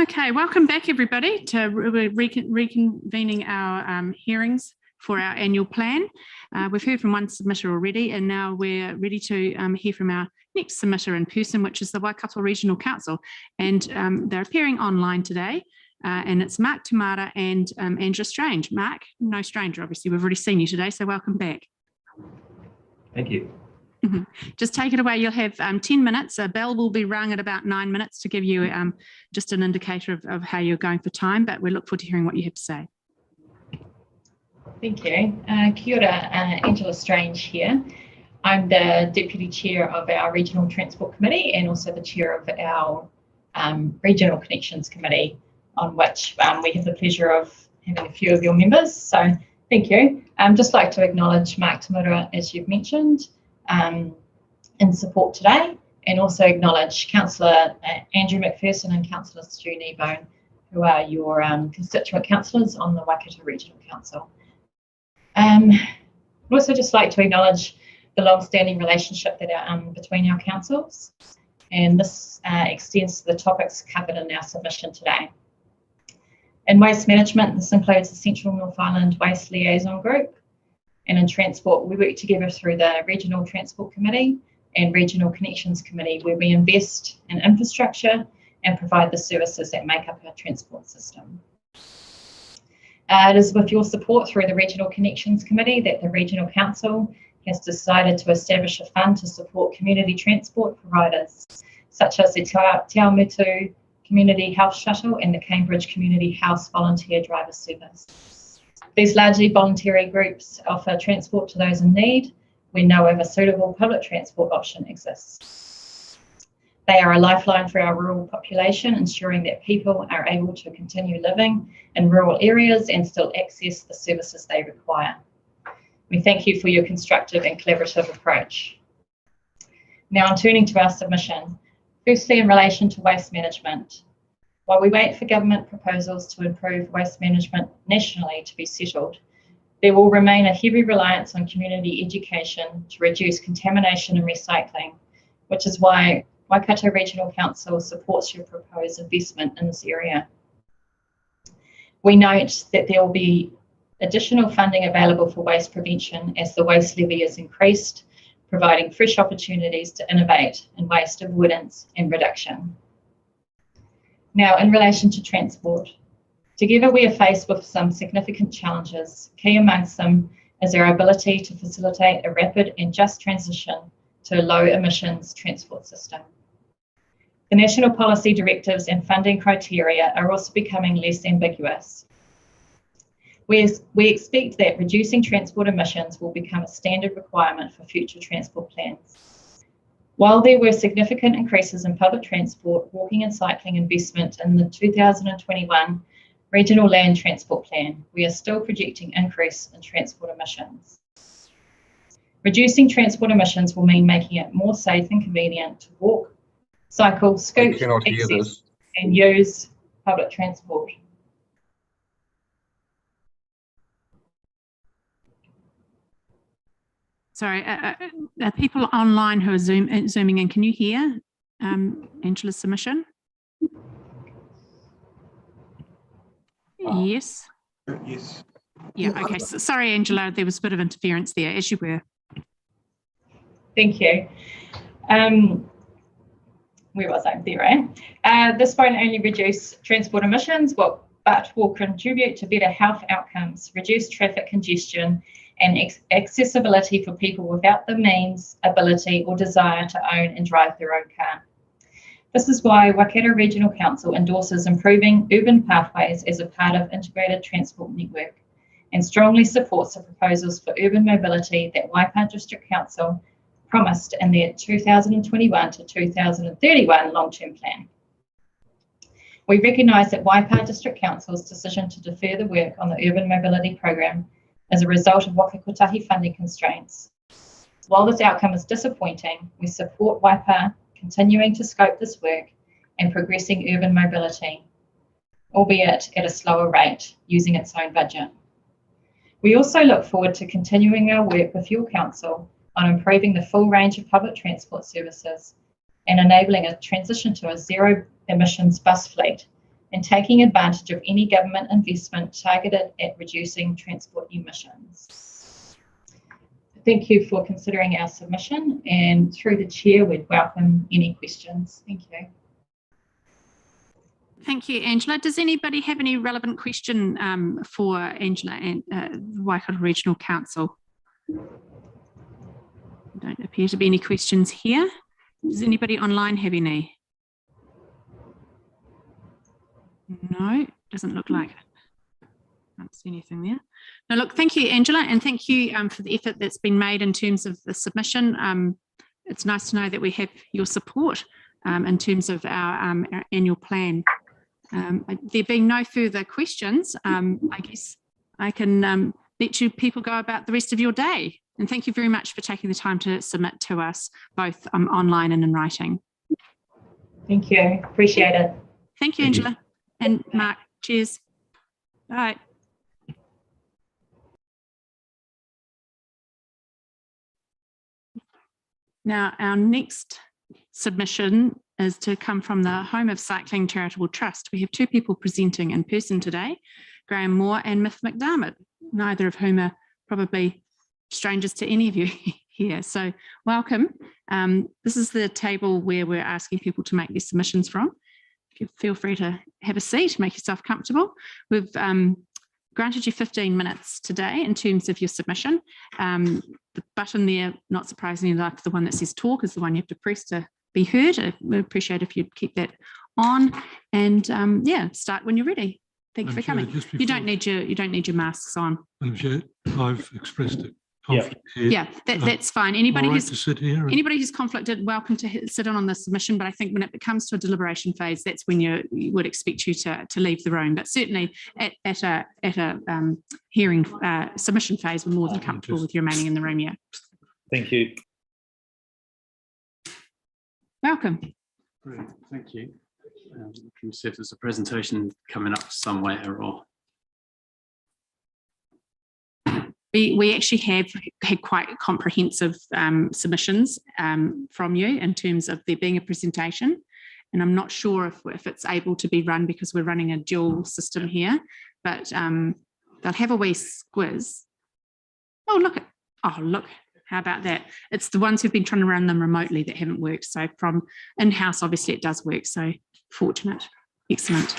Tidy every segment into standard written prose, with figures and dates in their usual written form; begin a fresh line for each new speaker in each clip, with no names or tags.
Okay, welcome back everybody to reconvening our hearings for our annual plan. We've heard from one submitter already, and now we're ready to hear from our next submitter in person, which is the Waikato Regional Council. And they're appearing online today, and it's Mark Tamara and Angela Strange. Mark, no stranger, obviously, we've already seen you today, so welcome back.
Thank you.
Just take it away. You'll have 10 minutes. A bell will be rung at about 9 minutes to give you just an indicator of how you're going for time, but we look forward to hearing what you have to say.
Thank you. Kia ora, Angela Strange here. I'm the Deputy Chair of our Regional Transport Committee and also the Chair of our Regional Connections Committee, on which we have the pleasure of having a few of your members. So thank you. Just like to acknowledge Mark Tamura, as you've mentioned, in support today, and also acknowledge Councillor Andrew McPherson and Councillor Stu Kneebone, who are your constituent councillors on the Waikato Regional Council. I'd also just like to acknowledge the long-standing relationship that between our councils, and this extends to the topics covered in our submission today. In waste management, this includes the Central North Island Waste Liaison Group, and in transport, we work together through the Regional Transport Committee and Regional Connections Committee, where we invest in infrastructure and provide the services that make up our transport system. It is with your support through the Regional Connections Committee that the Regional Council has decided to establish a fund to support community transport providers, such as the Te Awamutu Community Health Shuttle and the Cambridge Community House Volunteer Driver Service. These largely voluntary groups offer transport to those in need when no other suitable public transport option exists. They are a lifeline for our rural population, ensuring that people are able to continue living in rural areas and still access the services they require. We thank you for your constructive and collaborative approach. Now, I'm turning to our submission. Firstly, in relation to waste management. While we wait for government proposals to improve waste management nationally to be settled, there will remain a heavy reliance on community education to reduce contamination and recycling, which is why Waikato Regional Council supports your proposed investment in this area. We note that there will be additional funding available for waste prevention as the waste levy is increased, providing fresh opportunities to innovate in waste avoidance and reduction. Now, in relation to transport, together we are faced with some significant challenges. Key amongst them is our ability to facilitate a rapid and just transition to a low emissions transport system. The national policy directives and funding criteria are also becoming less ambiguous. We expect that reducing transport emissions will become a standard requirement for future transport plans. While there were significant increases in public transport, walking and cycling investment in the 2021 Regional Land Transport Plan, we are still projecting increase in transport emissions. Reducing transport emissions will mean making it more safe and convenient to walk, cycle, scoot, access and use public transport.
Sorry, people online who are zooming in, can you hear Angela's submission? Yes?
Yes.
Yeah, okay. So, sorry, Angela, there was a bit of interference there, as you were.
Thank you. Where was I? There, eh? This won't only reduce transport emissions, but will contribute to better health outcomes, reduce traffic congestion, and accessibility for people without the means, ability, or desire to own and drive their own car. This is why Waikato Regional Council endorses improving urban pathways as a part of integrated transport network and strongly supports the proposals for urban mobility that Waipā District Council promised in their 2021 to 2031 long-term plan. We recognise that Waipā District Council's decision to defer the work on the urban mobility program as a result of Waka Kotahi funding constraints. While this outcome is disappointing, we support Waipā continuing to scope this work and progressing urban mobility, albeit at a slower rate using its own budget. We also look forward to continuing our work with your council on improving the full range of public transport services and enabling a transition to a zero emissions bus fleet and taking advantage of any government investment targeted at reducing transport emissions. Thank you for considering our submission, and through the chair, we'd welcome any questions. Thank you.
Thank you, Angela. Does anybody have any relevant question for Angela and Waikato Regional Council? Don't appear to be any questions here. Does anybody online have any? No, doesn't look like it. Can't see anything there. No, look, thank you, Angela, and thank you for the effort that's been made in terms of the submission. It's nice to know that we have your support in terms of our annual plan. There being no further questions, I guess I can let you people go about the rest of your day. And thank you very much for taking the time to submit to us, both online and in writing.
Thank you. Appreciate it.
Thank you, Angela. And Mark, cheers. Bye. Now, our next submission is to come from the Home of Cycling Charitable Trust. We have two people presenting in person today, Graham Moore and Miff McDermott, neither of whom are probably strangers to any of you here. So welcome. This is the table where we're asking people to make their submissions from. If you feel free to have a seat, make yourself comfortable. We've granted you 15 minutes today in terms of your submission. The button there, not surprisingly enough, the one that says talk is the one you have to press to be heard. I would appreciate if you'd keep that on, and yeah, start when you're ready. Thank you for coming. You don't need your masks on.
Madam Chair, I've expressed it.
Yeah, that's fine. Anybody
right
who's
to sit here
anybody who's conflicted, welcome to sit in on the submission. But I think when it comes to a deliberation phase, that's when you would expect you to leave the room. But certainly at a hearing submission phase, we're more than comfortable with you remaining in the room. Yeah.
Thank you.
Welcome.
Great, thank you. Can you see if there's a presentation coming up somewhere or?
We actually have had quite comprehensive submissions from you in terms of there being a presentation, and I'm not sure if it's able to be run because we're running a dual system here, but they'll have a wee squiz. Oh, look, how about that? It's the ones who've been trying to run them remotely that haven't worked. So from in-house, obviously it does work, so fortunate. Excellent.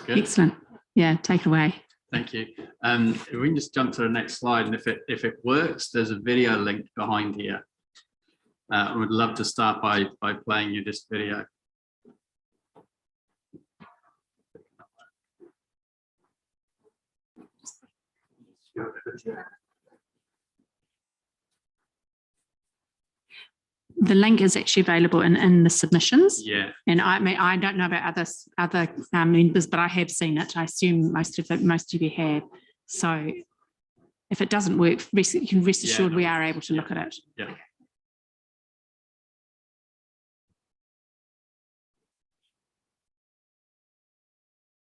Good.
Excellent. Yeah, take it away.
Thank you. If we can just jump to the next slide, and if it works, there's a video link behind here. I would love to start by playing you this video.
The link is actually available in the submissions.
Yeah.
And I don't know about other members, but I have seen it. I assume most of you have. So if it doesn't work, you can rest assured we are able to look at it.
Yeah.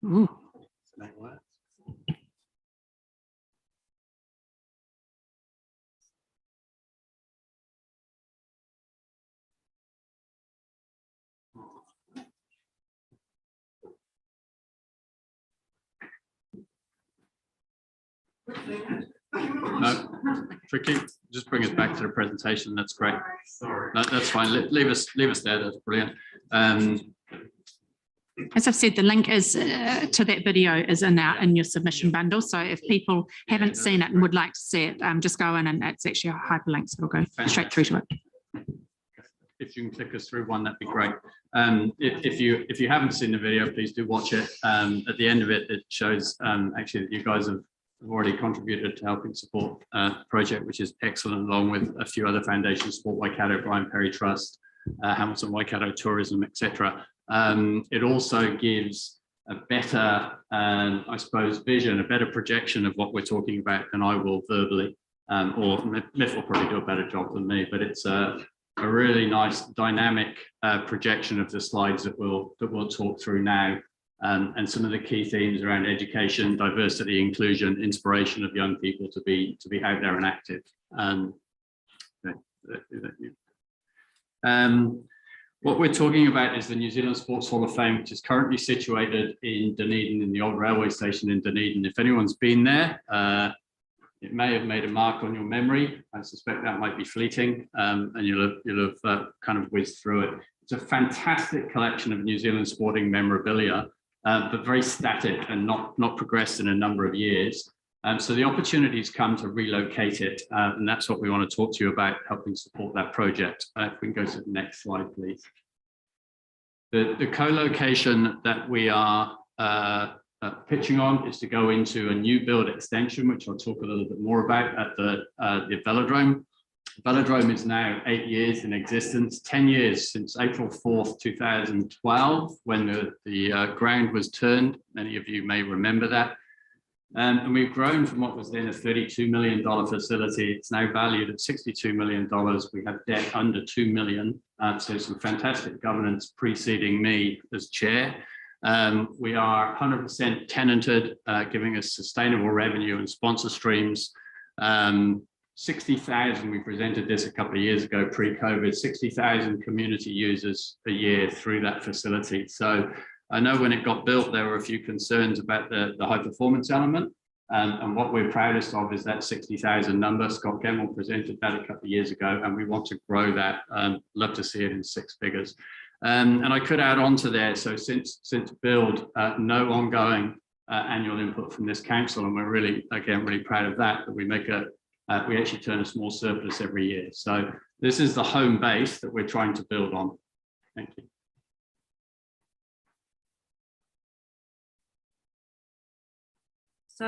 Ooh.
No, tricky. Just bring us back to the presentation. That's great. Sorry. No, that's fine. Leave us there. That's brilliant.
As I've said, the link is to that video is in your submission bundle. So if people haven't seen it and would like to see it, just go in, and it's actually a hyperlink, so it'll go straight through to it.
If you can click us through one, that'd be great. If you haven't seen the video, please do watch it. At the end of it, it shows actually that you guys have already contributed to helping support the project, which is excellent, along with a few other foundations, Sport Waikato, Brian Perry Trust, Hamilton Waikato Tourism, etc. It also gives a better, I suppose, vision, a better projection of what we're talking about than I will verbally. or Miff will probably do a better job than me, but it's a really nice dynamic projection of the slides that we'll talk through now, and some of the key themes around education, diversity, inclusion, inspiration of young people to be out there and active. What we're talking about is the New Zealand Sports Hall of Fame, which is currently situated in Dunedin, in the old railway station in Dunedin. If anyone's been there, it may have made a mark on your memory. I suspect that might be fleeting, and you'll have kind of whizzed through it. It's a fantastic collection of New Zealand sporting memorabilia, but very static and not progressed in a number of years. So the opportunities come to relocate it, and that's what we want to talk to you about, helping support that project. If we can go to the next slide, please. The co-location that we are pitching on is to go into a new build extension, which I'll talk a little bit more about at the Velodrome. Velodrome is now 8 years in existence, 10 years since April 4th, 2012, when the ground was turned. Many of you may remember that. And we've grown from what was then a $32 million facility. It's now valued at $62 million. We have debt under $2 million. So some fantastic governance preceding me as chair. We are 100% tenanted, giving us sustainable revenue and sponsor streams. 60,000, we presented this a couple of years ago, pre-COVID, 60,000 community users a year through that facility. So I know when it got built, there were a few concerns about the high performance element. And what we're proudest of is that 60,000 number. Scott Gemmell presented that a couple of years ago, and we want to grow that. Love to see it in 6 figures. And I could add on to there, so since build, no ongoing annual input from this council, and we're really, again, really proud of that, we make we actually turn a small surplus every year. So this is the home base that we're trying to build on. Thank you.
So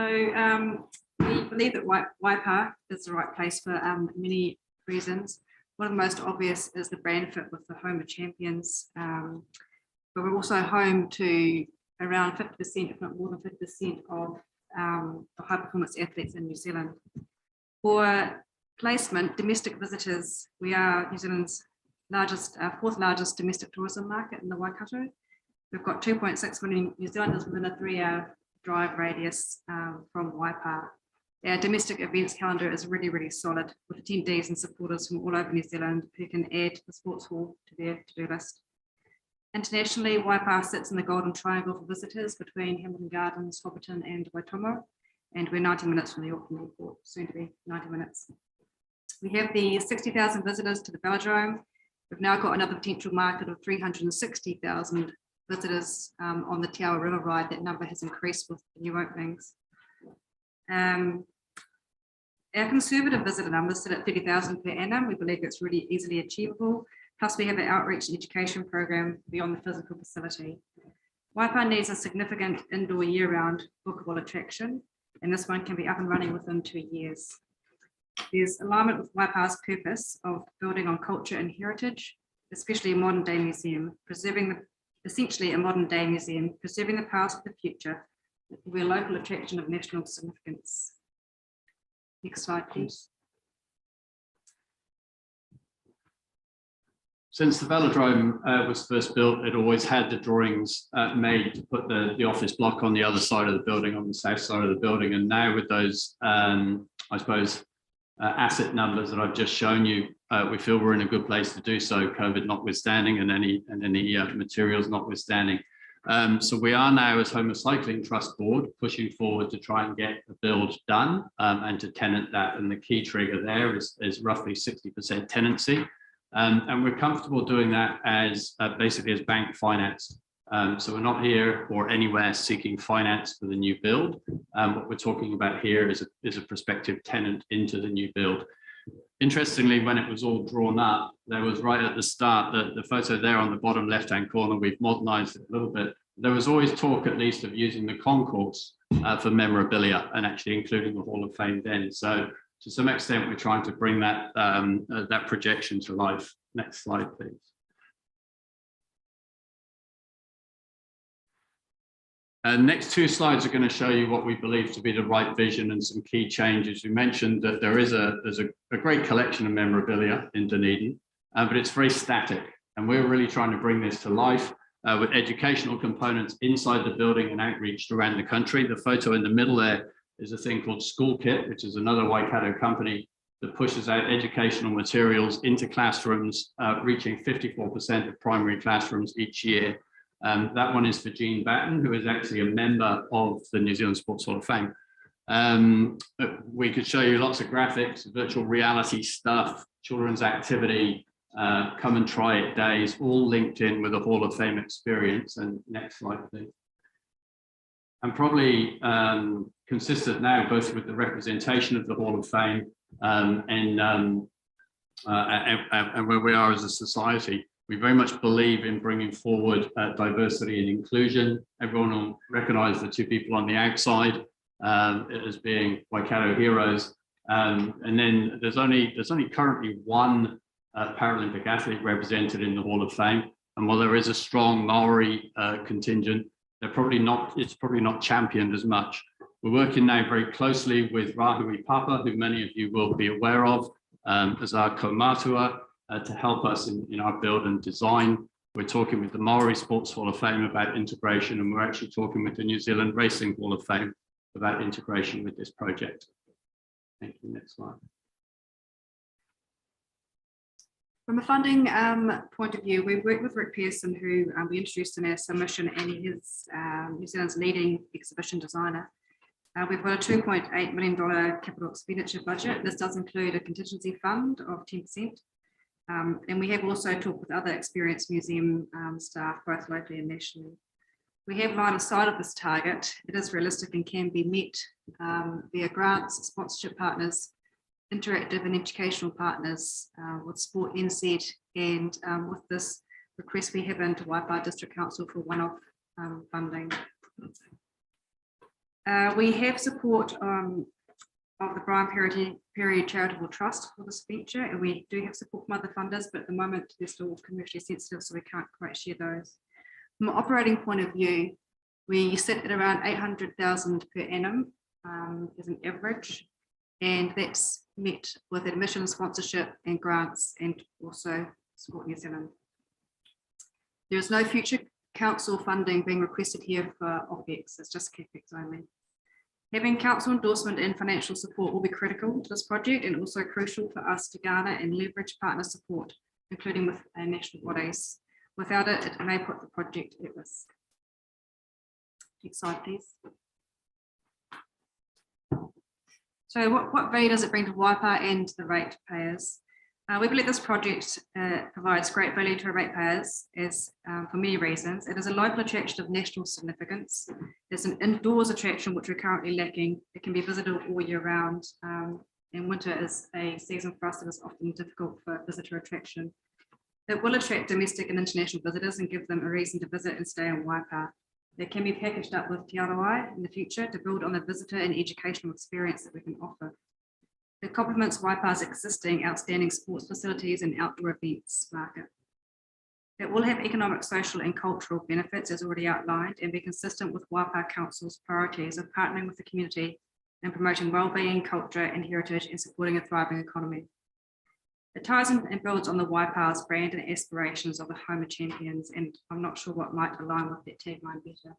we believe that Waipa is the right place for many reasons. One of the most obvious is the brand fit with the home of champions, but we're also home to around 50%, if not more than 50% of the high performance athletes in New Zealand. For placement, domestic visitors, we are New Zealand's largest, 4th largest domestic tourism market in the Waikato. We've got 2.6 million New Zealanders within a 3-hour drive radius from Waipa. Our domestic events calendar is really, really solid, with attendees and supporters from all over New Zealand who can add the sports hall to their to-do list. Internationally, Waipa sits in the Golden Triangle for visitors between Hamilton Gardens, Hobbiton and Waitomo, and we're 90 minutes from the Auckland Airport, soon to be 90 minutes. We have the 60,000 visitors to the Velodrome. We've now got another potential market of 360,000 visitors on the Te Awa River ride. That number has increased with the new openings. Our conservative visitor numbers sit at 30,000 per annum. We believe it's really easily achievable. Plus we have an outreach and education program beyond the physical facility. Waipa needs a significant indoor year-round bookable attraction, and this one can be up and running within 2 years. There's alignment with Waipa's purpose of building on culture and heritage, especially a modern day museum, essentially a modern day museum, preserving the past for the future. We're a local attraction of national significance. Next slide, please.
Since the Velodrome was first built, it always had the drawings made to put the office block on the other side of the building, on the south side of the building. And now with those, I suppose, asset numbers that I've just shown you, we feel we're in a good place to do so, COVID notwithstanding, and any materials notwithstandanding. So we are now, as Home of Cycling Trust Board, pushing forward to try and get the build done and to tenant that. And the key trigger there is roughly 60% tenancy. And we're comfortable doing that as basically as bank finance. So we're not here or anywhere seeking finance for the new build. What we're talking about here is a prospective tenant into the new build. Interestingly, when it was all drawn up, there was right at the start, the photo there on the bottom left-hand corner, we've modernized it a little bit. There was always talk, at least, of using the concourse for memorabilia and actually including the Hall of Fame then. So to some extent, we're trying to bring that, that projection to life. Next slide, please. Next two slides are going to show you what we believe to be the right vision and some key changes. We mentioned that there's a great collection of memorabilia in Dunedin, but it's very static. And we're really trying to bring this to life with educational components inside the building and outreach around the country. The photo in the middle there is a thing called School Kit, which is another Waikato company that pushes out educational materials into classrooms, reaching 54% of primary classrooms each year. That one is for Jean Batten, who is actually a member of the New Zealand Sports Hall of Fame. We could show you lots of graphics, virtual reality stuff, children's activity, come and try it days, all linked in with a Hall of Fame experience. And next slide, please. And probably consistent now, both with the representation of the Hall of Fame and where we are as a society. We very much believe in bringing forward diversity and inclusion. Everyone will recognize the two people on the outside as being Waikato heroes. And then there's only currently one Paralympic athlete represented in the Hall of Fame. And while there is a strong Maori contingent, it's probably not championed as much. We're working now very closely with Rahui Papa, who many of you will be aware of, as our kaumatua, to help us in our build and design. We're talking with the Maori Sports Hall of Fame about integration, and we're actually talking with the New Zealand Racing Hall of Fame about integration with this project. Thank you. Next slide.
From a funding point of view, we've worked with Rick Pearson, who we introduced in our submission, and he is New Zealand's leading exhibition designer. We've got a $2.8 million capital expenditure budget. This does include a contingency fund of 10%. And we have also talked with other experienced museum staff, both locally and nationally. We have line of sight of this target. It is realistic and can be met via grants, sponsorship partners, interactive and educational partners with Sport NZ, and with this request we have into Waipa District Council for one-off funding. We have support of the Brian Perry Charitable Trust for this venture, and we do have support from other funders, but at the moment they're still commercially sensitive, so we can't quite share those. From an operating point of view, we sit at around 800,000 per annum as an average, and that's met with admission, sponsorship and grants, and also Sport New Zealand. There is no future council funding being requested here for OPEX, it's just CAPEX only. Having council endorsement and financial support will be critical to this project, and also crucial for us to garner and leverage partner support, including with national bodies. Without it, it may put the project at risk. Next slide, please. So what value does it bring to Waipa and the ratepayers? We believe this project provides great value to our ratepayers for many reasons. It is a local attraction of national significance. It's an indoors attraction which we're currently lacking. It can be visited all year round, and winter is a season for us that is often difficult for visitor attraction. It will attract domestic and international visitors and give them a reason to visit and stay in Waipa. It can be packaged up with Te Arawai in the future to build on the visitor and educational experience that we can offer. It complements Waipa's existing outstanding sports facilities and outdoor events market. It will have economic, social and cultural benefits as already outlined, and be consistent with Waipa Council's priorities of partnering with the community and promoting wellbeing, culture and heritage, and supporting a thriving economy. It ties in and builds on the Waipa's brand and aspirations of the home of champions, and I'm not sure what might align with that tagline better.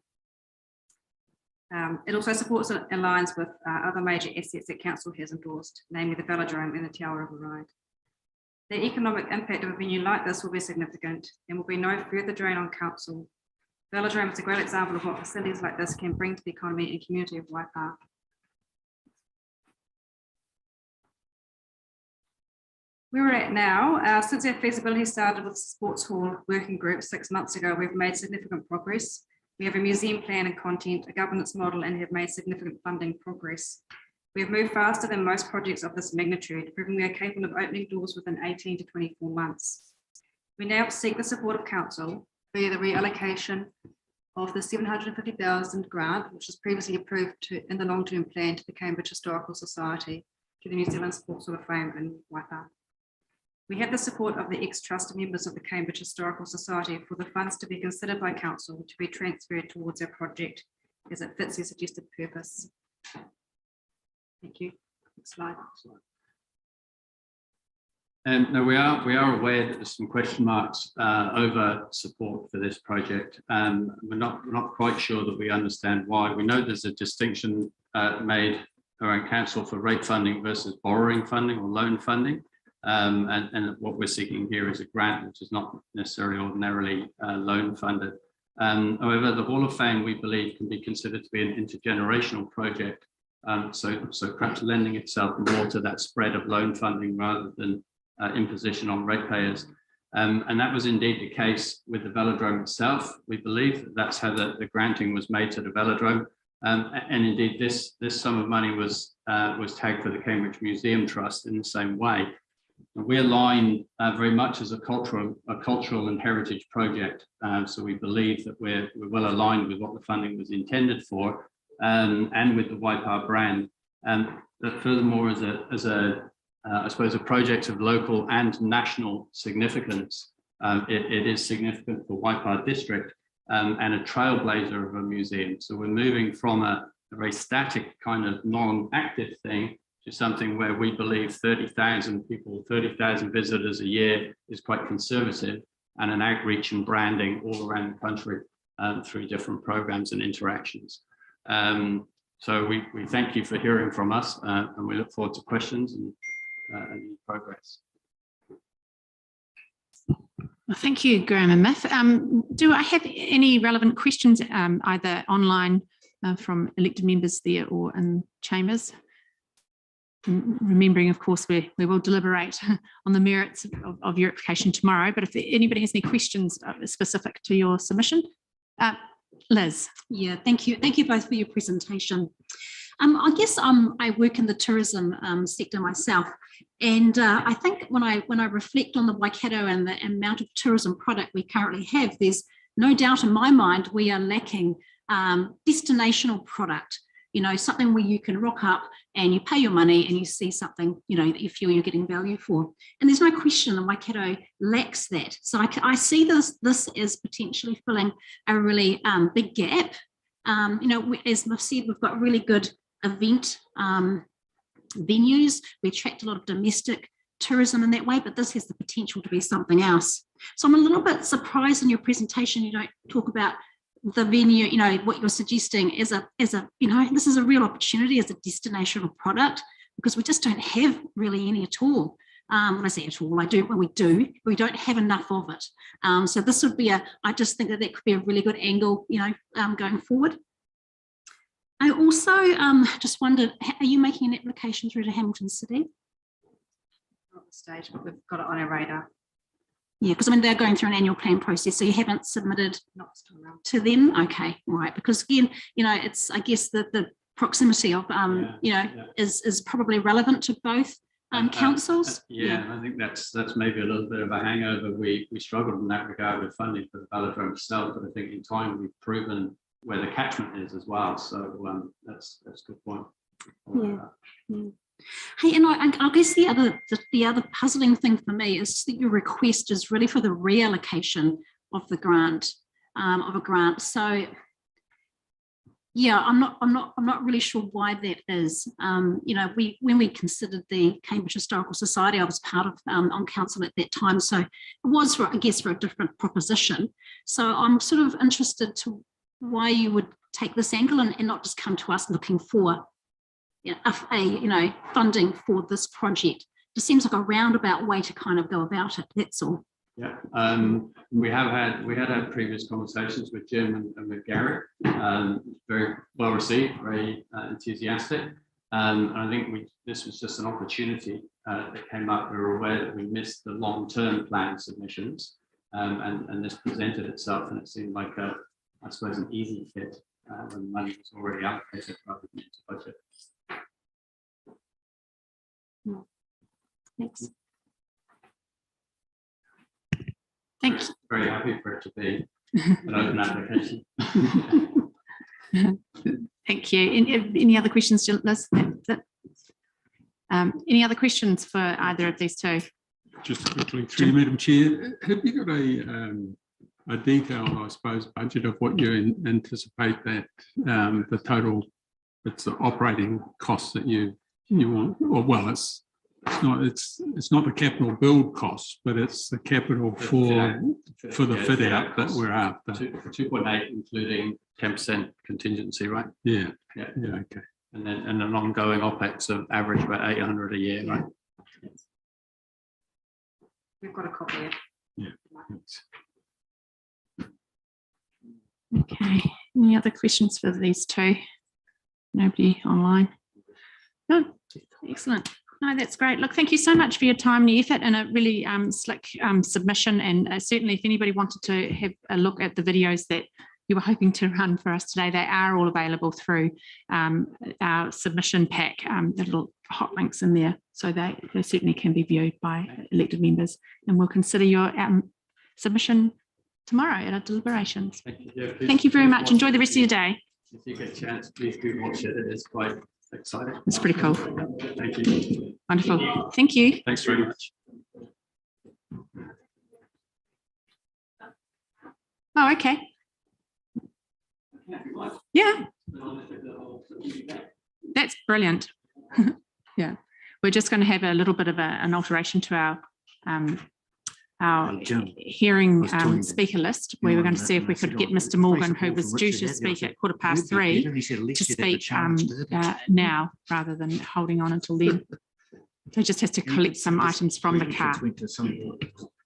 It also supports and aligns with other major assets that Council has endorsed, namely the Velodrome and the Te Awa River Ride. The economic impact of a venue like this will be significant and will be no further drain on Council. Velodrome is a great example of what facilities like this can bring to the economy and community of Waipa. Where we're at now, since our feasibility started with Sports Hall Working Group 6 months ago, we've made significant progress. We have a museum plan and content, a governance model, and have made significant funding progress. We have moved faster than most projects of this magnitude, proving we are capable of opening doors within 18 to 24 months. We now seek the support of Council via the reallocation of the $750,000 grant, which was previously approved in the long-term plan to the Cambridge Historical Society, to the New Zealand Sports Hall of Fame in Waipa. We have the support of the ex-trust members of the Cambridge Historical Society for the funds to be considered by Council to be transferred towards our project as it fits their suggested purpose. Thank you. Next slide.
No, we are aware that there's some question marks over support for this project. We're not quite sure that we understand why. We know there's a distinction made around council for rate funding versus borrowing funding or loan funding. And what we're seeking here is a grant, which is not necessarily ordinarily loan funded. However, the Hall of Fame, we believe, can be considered to be an intergenerational project. So perhaps lending itself more to that spread of loan funding rather than imposition on ratepayers. And that was indeed the case with the Velodrome itself. We believe that that's how the granting was made to the Velodrome. And indeed, this sum of money was tagged for the Cambridge Museum Trust in the same way. We align very much as a cultural and heritage project. So we believe that we're well aligned with what the funding was intended for, and with the Waipa brand. But furthermore, I suppose a project of local and national significance, it is significant for Waipa District and a trailblazer of a museum. So we're moving from a very static kind of non-active thing to something where we believe 30,000 people, 30,000 visitors a year is quite conservative, and an outreach and branding all around the country through different programs and interactions. So we thank you for hearing from us, and we look forward to questions and progress.
Well, thank you, Graham and Myth. Do I have any relevant questions, either online from elected members there or in chambers? Remembering, of course, we will deliberate on the merits of your application tomorrow, but if anybody has any questions specific to your submission. Liz.
Yeah, thank you. Thank you both for your presentation. I guess I work in the tourism sector myself, and I think when I reflect on the Waikato and the amount of tourism product we currently have, there's no doubt in my mind we are lacking destinational product. You know, something where you can rock up and you pay your money and you see something, you know, that you feel you're getting value for. And there's no question that Waikato lacks that. So I see this as potentially filling a really big gap. You know, as I've said, we've got really good event venues. We attract a lot of domestic tourism in that way, but this has the potential to be something else. So I'm a little bit surprised in your presentation you don't talk about the venue, you know, what you're suggesting as a, you know, this is a real opportunity as a destinational product, because we just don't have really any at all. When I say at all, we do, but we don't have enough of it. So this would be I just think that could be a really good angle, you know, going forward. I also just wondered, are you making an application through to Hamilton City?
Not at the stage, but we've got it on our radar.
Yeah, because I mean, they're going through an annual plan process, so you haven't submitted to them? Okay, right, because again, you know, it's, I guess the proximity of, you know, is probably relevant to both councils.
I think that's maybe a little bit of a hangover. We struggled in that regard with funding for the Velodrome itself, but I think in time we've proven where the catchment is as well. So that's a good point.
Yeah. Hey, and I guess the other puzzling thing for me is that your request is really for the reallocation of the grant, of a grant. So yeah, I'm not really sure why that is. You know, when we considered the Cambridge Historical Society, I was part of on council at that time, so it was for, I guess, for a different proposition. So I'm sort of interested to why you would take this angle and not just come to us looking for funding for this project. It seems like a roundabout way to kind of go about it. That's all.
Yeah, we had had previous conversations with Jim and with Gary. Very well received, very enthusiastic, and I think this was just an opportunity that came up. We were aware that we missed the long-term plan submissions, and this presented itself, and it seemed like I suppose an easy fit when the money was already allocated rather than into budget.
Thanks.
Thank you.
Very happy for it to be an open application.
Thank you. Any other questions, Liz? Any other questions for either of these two?
Just quickly through, Madam Chair, have you got a detailed, I suppose, budget of what you anticipate that the total, it's the operating costs that you want, or well, it's not the capital build cost, but it's the capital for the fit out that we're after.
2.8, including 10% contingency, right?
Yeah.
Yeah.
Yeah. Okay.
And then an ongoing OPEX of average about 800 a year, right?
We've got a copy of.
Yeah. Thanks.
Okay, any other questions for these two? Nobody online? No, excellent. No, that's great. Look, thank you so much for your time and your effort and a really slick submission. And certainly if anybody wanted to have a look at the videos that you were hoping to run for us today, they are all available through our submission pack, the little hot links in there. So they certainly can be viewed by elected members, and we'll consider your submission tomorrow at our deliberations.
Thank you. Yeah,
Thank you very much. Enjoy the rest of your day.
If you get a chance, please do watch it. It is quite exciting.
It's pretty cool.
Thank you.
Wonderful. Thank you.
Thanks very much.
Oh, okay. Yeah, that's brilliant. Yeah, we're just going to have a little bit of an alteration to our hearing speaker list. We were going to see if we could get Mr. Morgan, who was due to speak at 3:15, to speak now rather than holding on until then. He just has to collect some items from the car.
Went to some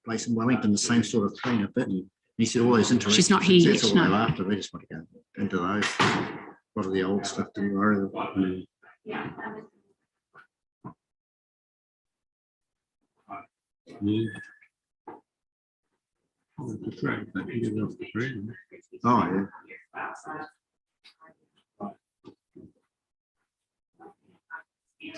place in Wellington, the same sort of thing, a bit. And he said all those interesting.
She's not here
That's
yet,
all
no.
they're after. They just want to go into those. A lot of the old stuff didn't worry them.
Yeah. Oh, the track, they can get off the train.
Oh, yeah.